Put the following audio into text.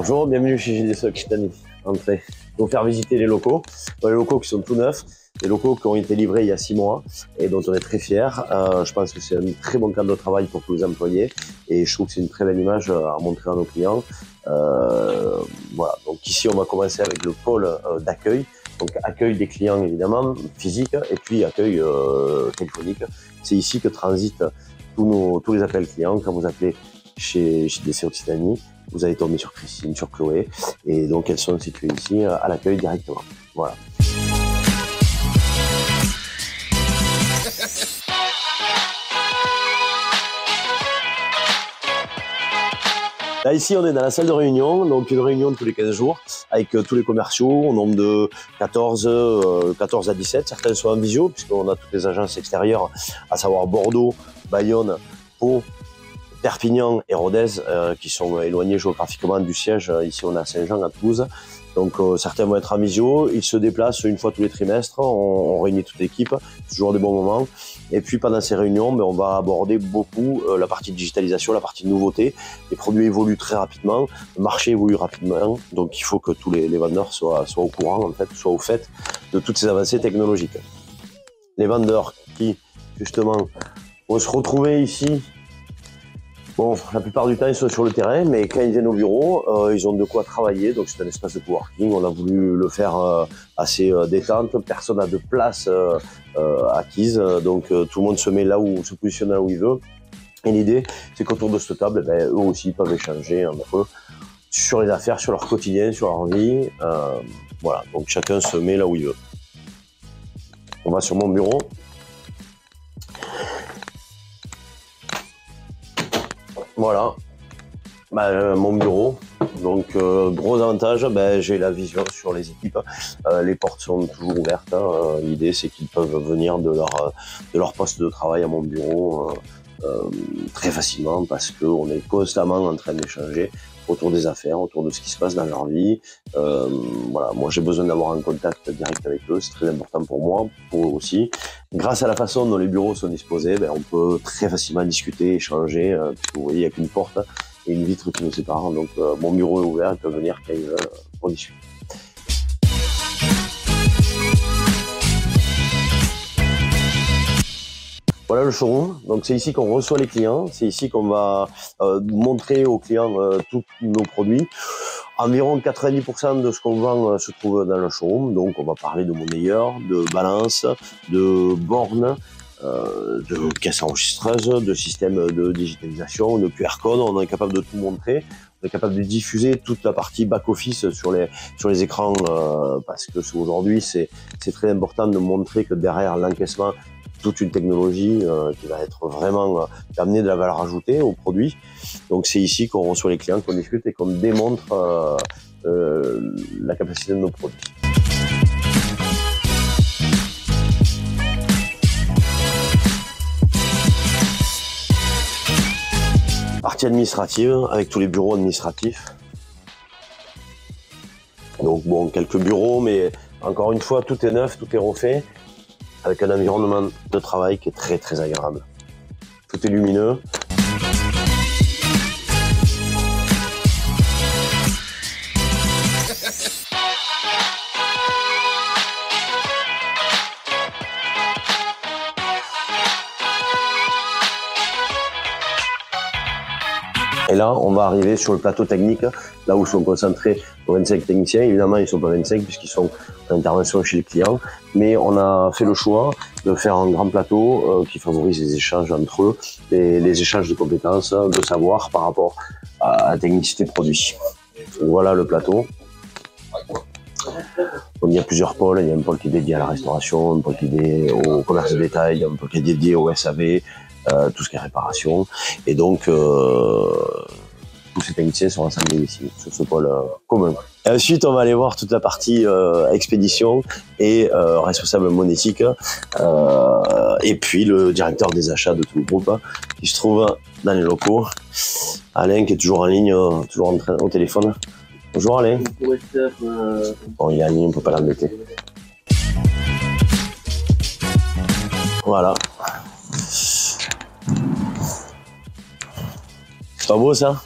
Bonjour, bienvenue chez JDC Occitanie. Entrez. Je vais vous faire visiter les locaux. Les locaux qui sont tout neufs, des locaux qui ont été livrés il y a 6 mois et dont on est très fiers. Je pense que c'est un très bon cadre de travail pour tous les employés et je trouve que c'est une très belle image à montrer à nos clients. Voilà. Donc ici, on va commencer avec le pôle d'accueil. Donc accueil des clients évidemment, physique, et puis accueil téléphonique. C'est ici que transitent tous les appels clients. Quand vous appelez chez JDC Occitanie, vous allez tomber sur Christine, sur Chloé, et donc elles sont situées ici à l'accueil directement. Voilà. Là, ici, on est dans la salle de réunion, donc une réunion tous les 15 jours avec tous les commerciaux au nombre de 14 à 17. Certains sont en visio, puisqu'on a toutes les agences extérieures, à savoir Bordeaux, Bayonne, Pau, Perpignan et Rodez, qui sont éloignés géographiquement du siège. Ici, on a Saint-Jean à Toulouse. Donc, certains vont être en visio. Ils se déplacent une fois tous les trimestres. On réunit toute l'équipe. C'est toujours des bons moments. Et puis, pendant ces réunions, on va aborder beaucoup la partie digitalisation, la partie nouveauté. Les produits évoluent très rapidement. Le marché évolue rapidement. Donc, il faut que tous les vendeurs soient au courant, en fait, soient au fait de toutes ces avancées technologiques. Les vendeurs qui, justement, vont se retrouver ici. Bon, la plupart du temps, ils sont sur le terrain, mais quand ils viennent au bureau, ils ont de quoi travailler. Donc, c'est un espace de coworking. On a voulu le faire assez détente. Personne n'a de place acquise. Donc, tout le monde se met se positionne là où il veut. Et l'idée, c'est qu'autour de cette table, eux aussi peuvent échanger entre eux sur les affaires, sur leur quotidien, sur leur vie. Voilà. Donc, chacun se met là où il veut. On va sur mon bureau. Voilà, mon bureau. Donc, gros avantage, j'ai la vision sur les équipes. Les portes sont toujours ouvertes. L'idée, c'est qu'ils peuvent venir de leur poste de travail à mon bureau très facilement parce qu'on est constamment en train d'échanger autour des affaires, autour de ce qui se passe dans leur vie. Voilà, moi, j'ai besoin d'avoir un contact direct avec eux. C'est très important pour moi, pour eux aussi. Grâce à la façon dont les bureaux sont disposés, on peut très facilement discuter, échanger. Vous voyez, il n'y a qu'une porte et une vitre qui nous séparent. Donc, mon bureau est ouvert, ils peuvent venir quand ils veulent pour discuter. Voilà le showroom. Donc, c'est ici qu'on reçoit les clients. C'est ici qu'on va montrer aux clients tous nos produits. Environ 90% de ce qu'on vend se trouve dans le showroom. Donc, on va parler de monnayeurs, de balances, de bornes, de caisses enregistreuses, de systèmes de digitalisation, de QR code. On est capable de tout montrer. On est capable de diffuser toute la partie back-office sur les écrans parce que aujourd'hui, c'est très important de montrer que derrière l'encaissement, toute une technologie qui va être vraiment amener de la valeur ajoutée au produit. Donc c'est ici qu'on reçoit les clients, qu'on discute et qu'on démontre la capacité de nos produits. Partie administrative avec tous les bureaux administratifs. Donc bon, quelques bureaux, mais encore une fois, tout est neuf, tout est refait, avec un environnement de travail qui est très très agréable. Tout est lumineux. Et là, on va arriver sur le plateau technique, là où sont concentrés nos 25 techniciens. Évidemment, ils ne sont pas 25 puisqu'ils sont en intervention chez le client. Mais on a fait le choix de faire un grand plateau qui favorise les échanges entre eux, les échanges de compétences, de savoir par rapport à la technicité produit. Voilà le plateau. Donc, il y a plusieurs pôles. Il y a un pôle qui est dédié à la restauration, un pôle qui est dédié au commerce de détail, un pôle qui est dédié au SAV. Tout ce qui est réparation. Et donc, tous ces techniciens sont rassemblés ici, sur ce pôle commun. Et ensuite, on va aller voir toute la partie expédition et responsable monétique. Et puis, le directeur des achats de tout le groupe, qui se trouve dans les locaux. Alain, qui est toujours en ligne, toujours au téléphone. Bonjour Alain. Bon, il est en ligne, on ne peut pas l'embêter. Voilà. C'est pas beau ça?